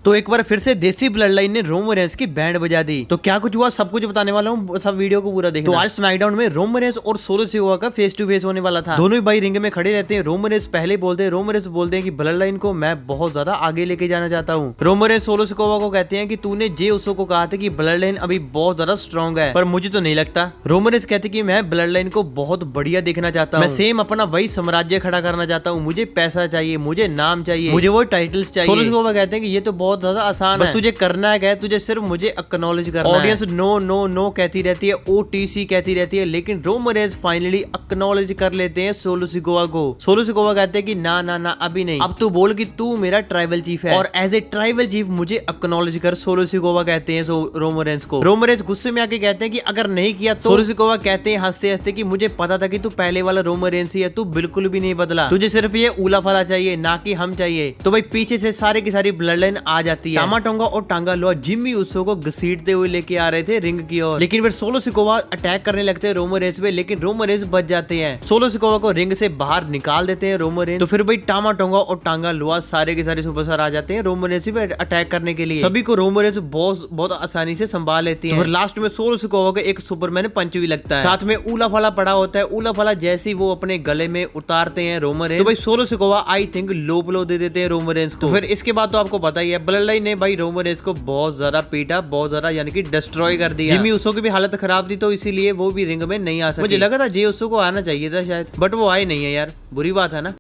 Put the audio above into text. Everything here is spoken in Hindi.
तो एक बार फिर से देसी ब्लड लाइन ने रोमन रेंस की बैंड बजा दी। तो क्या कुछ हुआ सब कुछ बताने वाला हूँ, सब वीडियो को पूरा देखना। तो आज स्मैकडाउन में रोमन रेंस और सोलो सिकोआ का फेस टू फेस होने वाला था। दोनों ही भाई रिंग में खड़े रहते हैं। रोमन रेंस पहले बोलते हैं, रोमन रेंस बोलते हैं कि ब्लड लाइन को मैं बहुत ज्यादा आगे लेके जाना चाहता हूँ। रोमन रेंस सोलो सिकोआ को कहते हैं कि तूने जे उसो को कहा था कि ब्लड लाइन अभी बहुत ज्यादा स्ट्रॉन्ग है, पर मुझे तो नहीं लगता। रोमन रेंस कहते कि मैं ब्लड लाइन को बहुत बढ़िया देखना चाहता हूँ, मैं सेम अपना वही साम्राज्य खड़ा करना चाहता हूँ, मुझे पैसा चाहिए, मुझे नाम चाहिए, मुझे वो टाइटल्स चाहिए। सोलो सिकोआ कहते हैं कि ये तो बहुत ज्यादा आसान है, तुझे करना है, तुझे सिर्फ मुझे एक्नॉलेज करना है। ऑडियंस नो नो नो कहती रहती है, ओटीसी कहती रहती है, लेकिन रोमन रेंस फाइनली एक्नॉलेज कर लेते हैं सोलो सिकोआ को। सोलो सिकोआ कहते हैं कि ना ना ना अभी नहीं, अब तू बोल कि तू मेरा ट्राइबल चीफ है और एज ए ट्राइबल चीफ मुझे एक्नॉलेज कर। सोलो सिकोआ कहते हैं रोमन रेंस को। रोमन रेंस गुस्से में आके कहते हैं कि अगर नहीं किया तो। सोलो सिकोआ कहते हैं हंसते हंसते कि मुझे पता था कि तू पहले वाला रोमन रेंस ही है, तू बिल्कुल भी नहीं बदला, तुझे सिर्फ ये उला फला चाहिए ना कि हम चाहिए। तो भाई पीछे से सारी की सारी ब्लड लाइन आ जाती है। टामा टोंगा और टांगा लोआ जिम्मी उसो को घसीटते हुए लेके आ रहे थे रिंग की ओर, लेकिन फिर सोलो सिकोआ अटैक करने लगते हैं रोमन रेंस पे, लेकिन रोमन रेंस बच जाते हैं। सोलो सिकोआ को रिंग से बाहर निकाल देते हैं रोमन रेंस। तो फिर भाई टामा टोंगा और टांगा लोआ सारे के सारे सुपरस्टार आ जाते हैं रोमन रेंस पे अटैक करने के लिए। सभी को रोमन रेंस बहुत आसानी से संभाल लेती है। तो फिर लास्ट में सोलो सिकोआ को एक सुपरमैन पंच भी लगता है, साथ में उला फला पड़ा होता है। उला फला जैसे ही वो अपने गले में उतारते हैं रोमन रेंस, तो भाई Solo Sikoa I think low blow दे देते हैं रोमन रेंस को। तो फिर इसके बाद तो आपको पता ही है, ब्लड लाइन ने भाई रोमन रेंस को बहुत ज्यादा पीटा, बहुत ज्यादा यानी कि डिस्ट्रॉय कर दिया। जिम्मी उसो की भी हालत खराब थी, तो इसीलिए वो भी रिंग में नहीं आ सके। मुझे लगा था जे उसो को आना चाहिए था शायद, बट वो आए नहीं है यार, बुरी बात है ना।